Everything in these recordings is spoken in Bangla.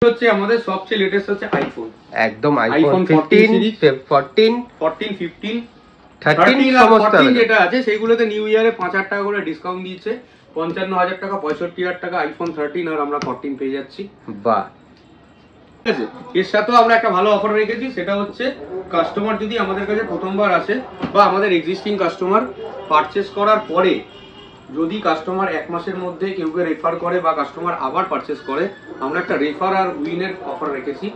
হচ্ছে আমাদের সবচেয়ে লেটেস্ট হচ্ছে আইফোন, একদম আইফোন 15 14 14 15 13 সমস্ত যেটা আছে সেইগুলোতে নিউ ইয়ারে 5000 টাকা করে ডিসকাউন্ট দিয়েছে। 55000 টাকা 65000 টাকা আইফোন 13 আর আমরা 14 পেয়ে যাচ্ছি। বাহ, ঠিক আছে। এর সাথেও আমরা একটা ভালো অফার রেখেছি, সেটা হচ্ছে কাস্টমার যদি আমাদের কাছে প্রথমবার আসে বা আমাদের এক্সিস্টিং কাস্টমার পারচেস করার পরে যদি কাস্টমার 1 মাসের মধ্যে কেউকে রেফার করে বা কাস্টমার আবার পারচেস করে, আমরা একটা রেফার আর উইনের অফার রেখেছি।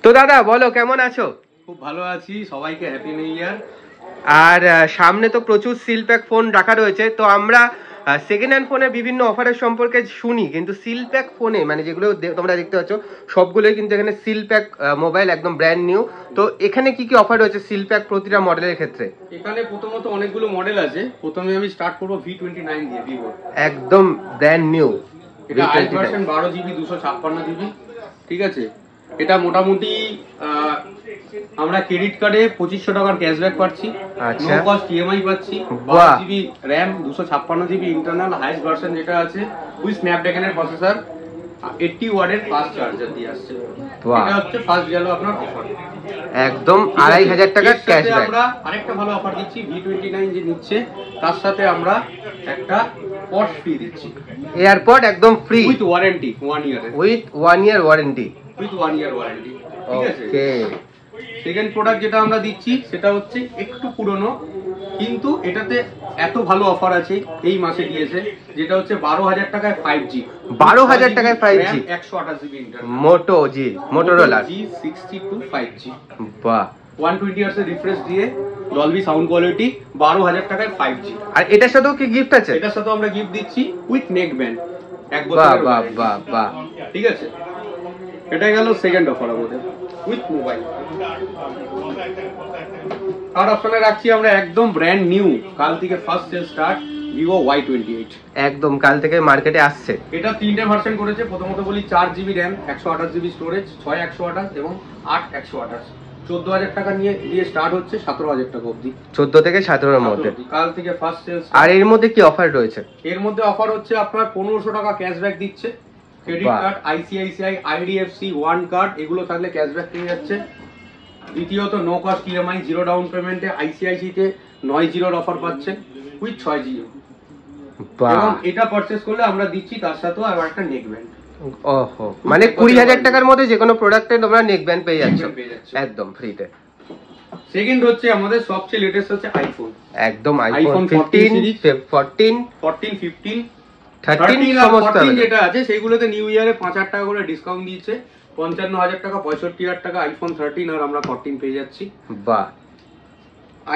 তো দাদা বলো কেমন আছো? খুব ভালো আছি, সবাইকে হ্যাপি নিউ ইয়ার। আর সামনে তো প্রচুর সিল প্যাক ফোন রাখা রয়েছে, তো আমরা সেকেন্ড হ্যান্ড ফোনের বিভিন্ন অফারের সম্পর্কে শুনি, কিন্তু সিল প্যাক ফোনে মানে যেগুলো তোমরা দেখতে পাচ্ছ সবগুলোই কিন্তু এখানে সিল প্যাক মোবাইল, একদম ব্র্যান্ড নিউ। তো এখানে কি কি অফার রয়েছে সিল প্যাক প্রতিটা মডেলের ক্ষেত্রে? এখানে প্রথমত অনেকগুলো মডেল আছে। প্রথমে আমি স্টার্ট করব V29 দিয়ে, ভিভো একদম ব্র্যান্ড নিউ। এটা আইফোন ভার্সন 12GB 256GB। ঠিক আছে, এটা মোটামুটি আমরা ক্রেডিট কার্ডে 2500 টাকার ক্যাশব্যাক পাচ্ছি, নো কস্ট ইএমআই পাচ্ছি, 12GB RAM 256GB internal, highest version যেটা আছে উইথ স্ন্যাপড্রাগনের প্রসেসর, 80 ওয়াটের ফাস্ট চার্জার দিয়ে আসছে। এটা হচ্ছে ফার্স্ট গেল আপনার অফার, একদম 2500 টাকা ক্যাশব্যাক। আমরা আরেকটা ভালো অফার দিচ্ছি, V29 যে নিচ্ছে তার সাথে আমরা একটা পড ফ্রি দিচ্ছি, এয়ারপড একদম free with warranty 1 year, with 1 year warranty, with 1 year warranty. ঠিক আছে। ওকে, সেকেন্ড প্রোডাক্ট যেটা আমরা দিচ্ছি সেটা হচ্ছে একটু পুরনো, কিন্তু এটাতে এত ভালো অফার আছে এই মাসে দিয়েছে, যেটা হচ্ছে 12000 টাকায় 5G, 12000 টাকায় 5G 128GB ইন্টারনাল, মোটো জি মোটোরোলা G62 5G। বাহ, 120 Hz রিফ্রেশ দিয়ে ডলবি সাউন্ড কোয়ালিটি, 12000 টাকায় 5G। আর এটার সাথেও কি গিফট আছে? এটার সাথে আমরা গিফট দিচ্ছি উইথ নেক ব্যান্ড, 1 বাহ বছরের বাহ বাহ বাহ। ঠিক আছে, এটা গেল সেকেন্ড অফার আমাদের উইথ মোবাইল। থার্ড অপশনে রাখছি আমরা একদম ব্র্যান্ড নিউ, কাল থেকে first sell start, Vivo Y28। একদম কাল থেকে মার্কেটে আসছে। এটা 3টে ভার্সন করেছে। প্রথমত বলি 4GB র‍্যাম, 128GB স্টোরেজ, 6128 এবং 8128। 14000 টাকা দিয়ে স্টার্ট হচ্ছে 17000 টাকা অবধি, 14 থেকে 17 এর মধ্যে। কাল থেকে ফার্স্ট সেল। আর এর মধ্যে কি অফার রয়েছে? এর মধ্যে অফার হচ্ছে আপনার 1500 টাকা ক্যাশব্যাক দিচ্ছে, credit card, ICICI, IDFC, one card এগুলো থাকলে ক্যাশব্যাক পেয়ে যাচ্ছে। দ্বিতীয়ত no cost EMI, zero down পেমেন্টে ICICI তে 9/0 অফার পাচ্ছেন উইথ 6G। এবং এটা পারচেজ করলে আমরা দিচ্ছি তার সাথেও আবার একটা নেক ব্যান্ড। ওহো, মানে 20000 টাকার মধ্যে যে কোনো প্রোডাক্টে তোমরা নেক ব্যান্ড পেয়ে যাচ্ছ একদম ফ্রিতে। সেকেন্ড হচ্ছে আমাদের সবচেয়ে লেটেস্ট হচ্ছে আইফোন, একদম আইফোন 15 14 14 15 13 সমস্ত যেটা আছে সেইগুলোতে নিউ ইয়ারে 5000 টাকা করে ডিসকাউন্ট দিয়েছে। 55000 টাকা 65000 টাকা আইফোন 13 আর আমরা 14 পেয়ে যাচ্ছি। বাহ,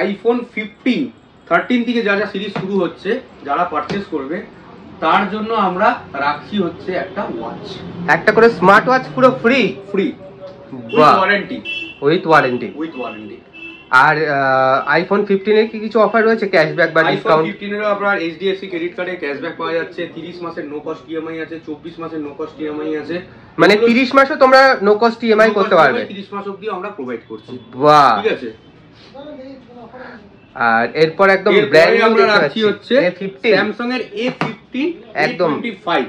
আইফোন 15 13 থেকে যা যা সিরিজ শুরু হচ্ছে, যারা পারচেজ করবে তার জন্য আমরা রাখছি হচ্ছে একটা ওয়াচ, একটা করে স্মার্ট ওয়াচ পুরো ফ্রি, ফ্রি বাহ, ওয়ারেন্টি, উইথ ওয়ারেন্টি। আর আইফোন 15 এর কি কিছু অফার রয়েছে, ক্যাশব্যাক বা ডিসকাউন্ট? আইফোন 15 এর আপনার HDFC ক্রেডিট কার্ডে ক্যাশব্যাক পাওয়া যাচ্ছে, 30 মাসের নো কস্ট ইএমআই আছে, 24 মাসের নো কস্ট ইএমআই আছে, মানে 30 মাসও তোমরা নো কস্ট ইএমআই করতে পারবে, 30 মাস অবধি আমরা প্রোভাইড করছি। বাহ, ঠিক আছে। আর এরপর একদম ব্র্যান্ড নিউ আমরা রাখছি হচ্ছে স্যামসাং এর A50 একদম 25।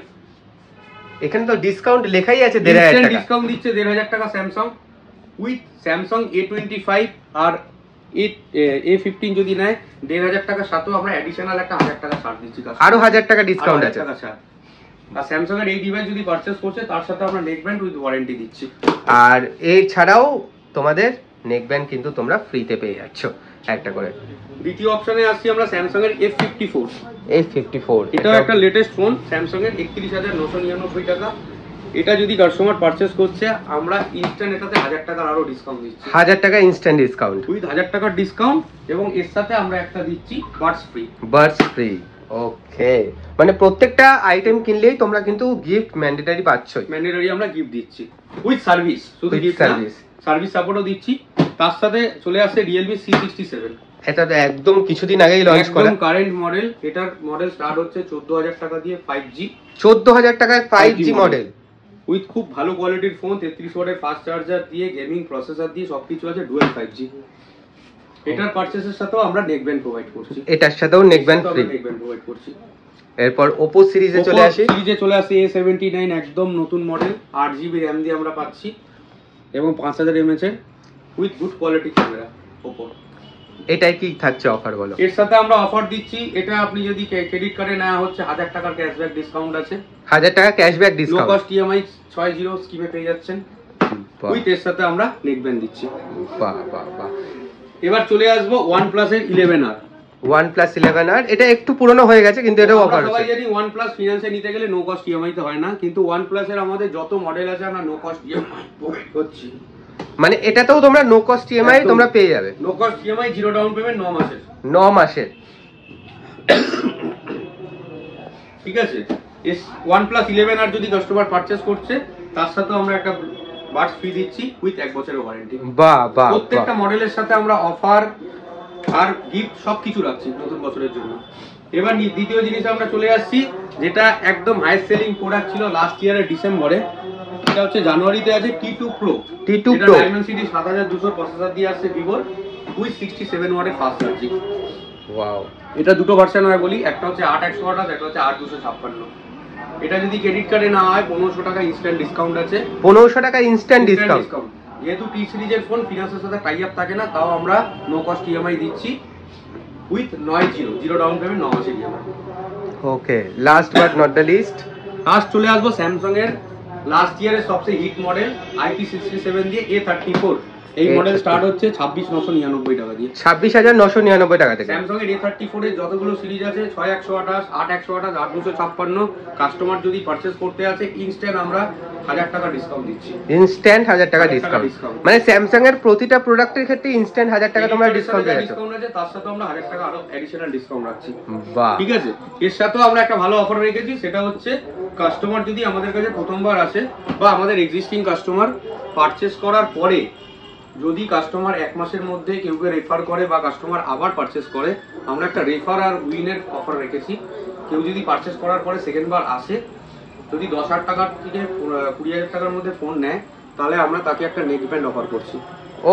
এখানে তো ডিসকাউন্ট লেখাই আছে 1500 টাকা, ডিসকাউন্ট দিচ্ছে 1500 টাকা Samsung with Samsung A25 R A15 যদি নেয় 1500 টাকা সাথেও আমরা অ্যাডিশনাল একটা 1000 টাকা ছাড় দিচ্ছি, আরো 1000 টাকা ডিসকাউন্ট আছে। আর স্যামসাং এর এই ডিভাইস যদি পারচেজ করছে তার সাথে আমরা নেক ব্যান্ড উইথ ওয়ারেন্টি দিচ্ছি। আর এর ছাড়াও তোমাদের নেক ব্যান্ড কিন্তু তোমরা ফ্রিতে পেয়ে যাচ্ছ একটা করে। দ্বিতীয় অপশনে আসছি আমরা স্যামসাং এর F54। এটা একটা লেটেস্ট ফোন, স্যামসাং এর 31999 টাকা। এটা যদি কাস্টমার পারচেজ করছে আমরা ইনস্ট্যান্ট এটাতে 1000 টাকার আরো ডিসকাউন্ট দিচ্ছি, 1000 টাকা ইনস্ট্যান্ট ডিসকাউন্ট উইথ 1000 টাকার ডিসকাউন্ট, এবং এর সাথে আমরা একটা দিচ্ছি বাডস ফ্রি। ওকে, মানে প্রত্যেকটা আইটেম কিনলেই তোমরা কিন্তু গিফট ম্যান্ডেটরি পাচ্ছই, ম্যান্ডেটরি আমরা গিফট দিচ্ছি উইথ সার্ভিস, শুধু গিফট সার্ভিস, সার্ভিস সাপোর্টও দিচ্ছি। তার সাথে চলে আসছে Realme C67। এটা তো একদম কিছুদিন আগেই লঞ্চ করা, একদম কারেন্ট মডেল। এটার মডেল স্টার্ট হচ্ছে 14000 টাকা দিয়ে 5G, 14000 টাকায় 5G মডেল উইথ খুব ভালো কোয়ালিটির ফোন, 33 ওয়াটের ফাস্ট চার্জার দিয়ে, গেমিং প্রসেসর দিয়ে সবকিছু আছে, ডুয়াল 5G। এটার পারচেজের সাথেও আমরা নেক ব্যান্ড প্রোভাইড করছি, এটার সাথেও নেক ব্যান্ড ফ্রি প্রোভাইড করছি। এরপর ওপো সিরিজে চলে আসি। সিরিজে চলে আসি A79 একদম নতুন মডেল, 8GB RAM দিয়ে আমরা পাচ্ছি এবং 5000 mAh with good quality camera Oppo. এটাই কি থাকছে অফার বলো? এর সাথে আমরা অফার দিচ্ছি, এটা আপনি যদি ক্রেডিট কার্ডে নেওয়া হচ্ছে 1000 টাকার ক্যাশব্যাক ডিসকাউন্ট আছে। 1000 টাকা cashback discount, low cost EMI 60 স্কিমে পেয়ে যাচ্ছেন উইথ এর সাথে আমরা নেক ব্যান্ড দিচ্ছি। বাহ বাহ বাহ। এবার চলে আসবো OnePlus এর 11R। OnePlus 11R এটা একটু পুরনো হয়ে গেছে কিন্তু এটাও অফার আছে। সবাই জানি OnePlus ফিনান্সে নিতে গেলে নো কস্ট EMI তে হয় না, কিন্তু OnePlus এর আমাদের যত মডেল আছে আমরা নো কস্ট EMI প্রোভাইড করছি। মানে এটাতেও তোমরা নো কস্ট EMI তোমরা পেয়ে যাবে। No cost EMI, zero down payment 9 মাসের। 9 মাসের, ঠিক আছে। OnePlus 11R যদি কাস্টমার পারচেজ করছে তার সাথে আমরা একটা বাডস ফ্রি দিচ্ছি উইথ 1 বছরের ওয়ারেন্টি। বাহ বাহ। প্রত্যেকটা মডেলের সাথে আমরা অফার আর গিফট সবকিছু রাখছি নতুন বছরের জন্য। এবার দ্বিতীয় জিনিস আমরা চলে আসছি, যেটা একদম হাইস্ট সেলিং প্রোডাক্ট ছিল লাস্ট ইয়ারের ডিসেম্বরে, এটা হচ্ছে জানুয়ারিতে আছে T2 Pro। T2 এটা Pro Dimensity 7200 প্রসেসর দিয়ে আসছে ভিভোর উইথ 67 ওয়াটের ফাস্ট চার্জিং। ওয়াও। এটা দুটো ভার্সন হয় বলি, একটা হচ্ছে 8128, একটা হচ্ছে 8256। এটা যদি ক্রেডিট কার্ডে না হয় 1500 টাকা ইনস্ট্যান্ট ডিসকাউন্ট আছে। 1500 টাকা ইনস্ট্যান্ট ডিসকাউন্ট। যেহেতু টি সিরিজের ফোন ফিনান্সের সাথে টাই আপ থাকে না, তাও আমরা নো কস্ট EMI দিচ্ছি উইথ 90 জিরো ডাউন পেমেন্ট 9 মাসের EMI। Okay, last but not the least, last চলে আসবো স্যামসাং এর লাস্ট ইয়ারের সবচেয়ে হিট মডেল IP67 দিয়ে A34। এই মডেল স্টার্ট হচ্ছে 26999 টাকা দিয়ে, 26999 টাকা থেকে। স্যামসাং এর A34 এর যতগুলো সিরিজ আছে 6128, 8128, 8256, কাস্টমার যদি পারচেজ করতে আছে ইনস্ট্যান্ট আমরা 1000 টাকা ডিসকাউন্ট দিচ্ছি। ইনস্ট্যান্ট 1000 টাকা ডিসকাউন্ট, মানে স্যামসাং এর প্রতিটা প্রোডাক্টের ক্ষেত্রে ইনস্ট্যান্ট 1000 টাকা তোমরা ডিসকাউন্ট পেয়ে যাচ্ছ। তার সাথে আমরা 1000 টাকা আরো অ্যাডিশনাল ডিসকাউন্ট রাখছি। বাহ। ঠিক আছে, এর সাথেও আমরা একটা ভালো অফার রেখেছি, সেটা হচ্ছে কাস্টমার যদি আমাদের কাছে প্রথমবার আসে বা আমাদের এক্সিস্টিং কাস্টমার পারচেজ করার পরে যদি কাস্টমার 1 মাসের মধ্যে কেউকে রেফার করে বা কাস্টমার আবার পারচেজ করে, আমরা একটা রেফার আর উইনের অফার রেখেছি। কেউ যদি পারচেজ করার পরে সেকেন্ড বার আসে, যদি 10,000 টাকার থেকে 20,000 টাকার মধ্যে ফোন নেয়, তাহলে আমরা তাকে একটা নেক ব্যান্ড অফার করছি।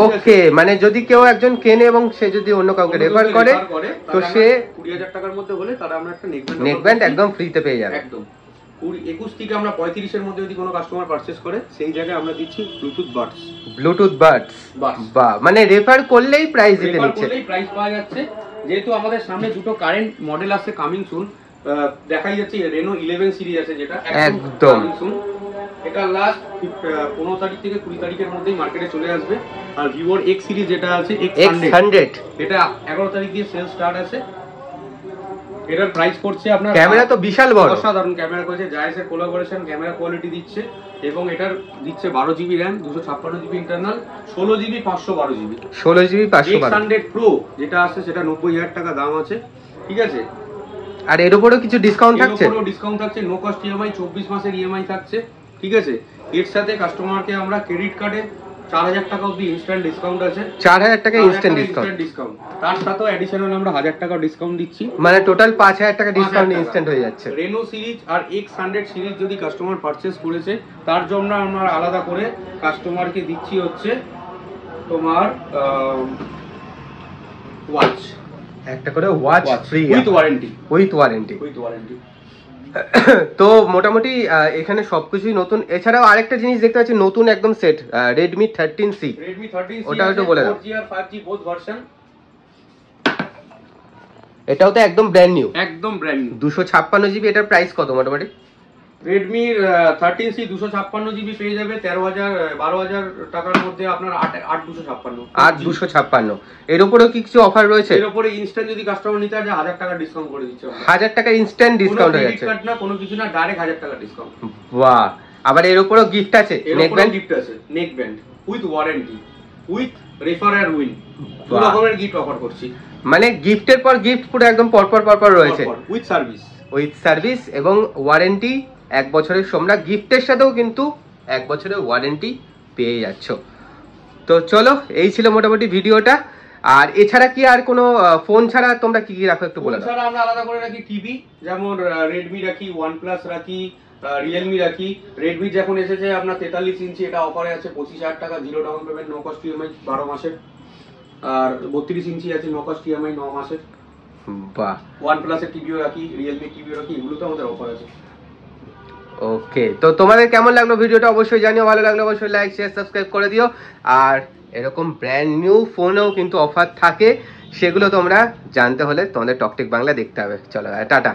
ওকে, মানে যদি কেউ একজন কেনে এবং সে যদি অন্য কাউকে রেফার করে তো সে 20,000 টাকার মধ্যে হলে তারা আমরা একটা নেক ব্যান্ড একদম ফ্রিতে পেয়ে যাবে। একদম 21 থেকে আমরা 35 এর মধ্যে যদি কোনো কাস্টমার পারচেজ করে সেই জায়গায় আমরা দিচ্ছি ব্লুটুথ বাডস। ব্লুটুথ বাডস, বাহ, মানে রেফার করলেই প্রাইস দিতে নিচ্ছে, করলেই প্রাইস পাওয়া যাচ্ছে। যেহেতু আমাদের সামনে দুটো কারেন্ট মডেল আছে কামিং সুন, দেখাই যাচ্ছে Reno 11 সিরিজ আছে যেটা একদম সুন, এটা লাস্ট 15 তারিখ থেকে 20 তারিখের মধ্যেই মার্কেটে চলে আসবে। আর Vivo X সিরিজ যেটা আছে X100, এটা 11 তারিখ দিয়ে সেল স্টার্ট আছে। এটার প্রাইস করছে আপনার, ক্যামেরা তো বিশাল বড়, অসাধারণ ক্যামেরা করেছে, জায়াসের কোলাবোরেশন ক্যামেরা কোয়ালিটি দিচ্ছে এবং এটার দিচ্ছে 12GB RAM, 256GB internal, 16GB 512GB, 16GB 512। X100 Pro যেটা আছে সেটা 90,000 টাকা দাম আছে। ঠিক আছে, আর এর উপরেও কিছু ডিসকাউন্ট থাকছে, এর উপরেও ডিসকাউন্ট থাকছে, নো কস্ট EMI 24 মাসের EMI থাকছে। ঠিক আছে, এর সাথে কাস্টমারকে আমরা ক্রেডিট কার্ডে 4000 টাকা অবধি ইনস্ট্যান্ট ডিসকাউন্ট আছে, 4000 টাকা ইনস্ট্যান্ট ডিসকাউন্ট, তার সাথেও অ্যাডিশনাল আমরা 1000 টাকা ডিসকাউন্ট দিচ্ছি, মানে টোটাল 5000 টাকা ডিসকাউন্ট ইনস্ট্যান্ট হয়ে যাচ্ছে। Reno সিরিজ আর X100 সিরিজ যদি কাস্টমার পারচেজ করেছে তার জন্য আমরা আলাদা করে কাস্টমারকে দিচ্ছি হচ্ছে তোমার ওয়াচ, একটা করে watch free with warranty, with warranty. তো মোটামুটি এখানে সবকিছুই নতুন। এছাড়াও আরেকটা জিনিস দেখতে পাচ্ছি নতুন একদম সেট, Redmi 13C, ওটা একটু বলে দাও। 4G আর 5G বোথ ভার্সন, এটাও তো একদম ব্র্যান্ড নিউ, একদম ব্র্যান্ড নিউ। 256GB, এটার প্রাইস কত মোটামুটি? Redmi 13C 256GB পেয়ে যাবে 12,000 টাকার মধ্যে আপনার 8,256। এর উপরেও কি কিছু অফার রয়েছে? এর উপরে ইনস্ট্যান্ট যদি কাস্টমার নিতে চায় 1000 টাকা ডিসকাউন্ট করে দিচ্ছি, 1000 টাকা ইনস্ট্যান্ট ডিসকাউন্ট হয়ে যাচ্ছে, না কোনো কিছু না, ডাইরেক্ট 1000 টাকা ডিসকাউন্ট। বাহ, আবার এর উপরেও গিফট আছে, নেক ব্যান্ড গিফট আছে, neck band with warranty, with refer আর উইন, দুই রকমের গিফট অফার করছি। মানে গিফটের পর গিফট পুরো একদম পরপর রয়েছে, উইথ সার্ভিস এবং ওয়ারেন্টি 1 বছরের। তোমরা গিফটের সাথেও কিন্তু 1 বছরের ওয়ারেন্টি পেয়ে যাচ্ছ। তো চলো, এই ছিল মোটামুটি ভিডিওটা। আর এছাড়া কি আর কোনো ফোন ছাড়া তোমরা কি কি রাখো একটু বলে দাও। ছাড়া আমরা আলাদা করে রাখি টিভি, যেমন Redmi রাখি, OnePlus রাখি, Realme রাখি। Redmi যখন এসেছে আপনার 43 ইঞ্চি, এটা অফারে আছে 25,000 টাকা, zero down payment, no cost EMI 12 মাসের। আর 32 ইঞ্চি আছে নো কস্ট EMI 9 মাসের। বাহ, OnePlus এর টিভিও রাখি, Realme টিভিও রাখি, এগুলোতে আমাদের অফার আছে। ওকে, তো তোমাদের কেমন লাগলো ভিডিওটা অবশ্যই জানিও, ভালো লাগলে অবশ্যই লাইক শেয়ার সাবস্ক্রাইব করে দিও। আর এরকম ব্র্যান্ড নিউ ফোনেও কিন্তু অফার থাকে, সেগুলো তোমরা জানতে হলে তোমাদের টকটেক বাংলা দেখতে হবে। চলো টাটা।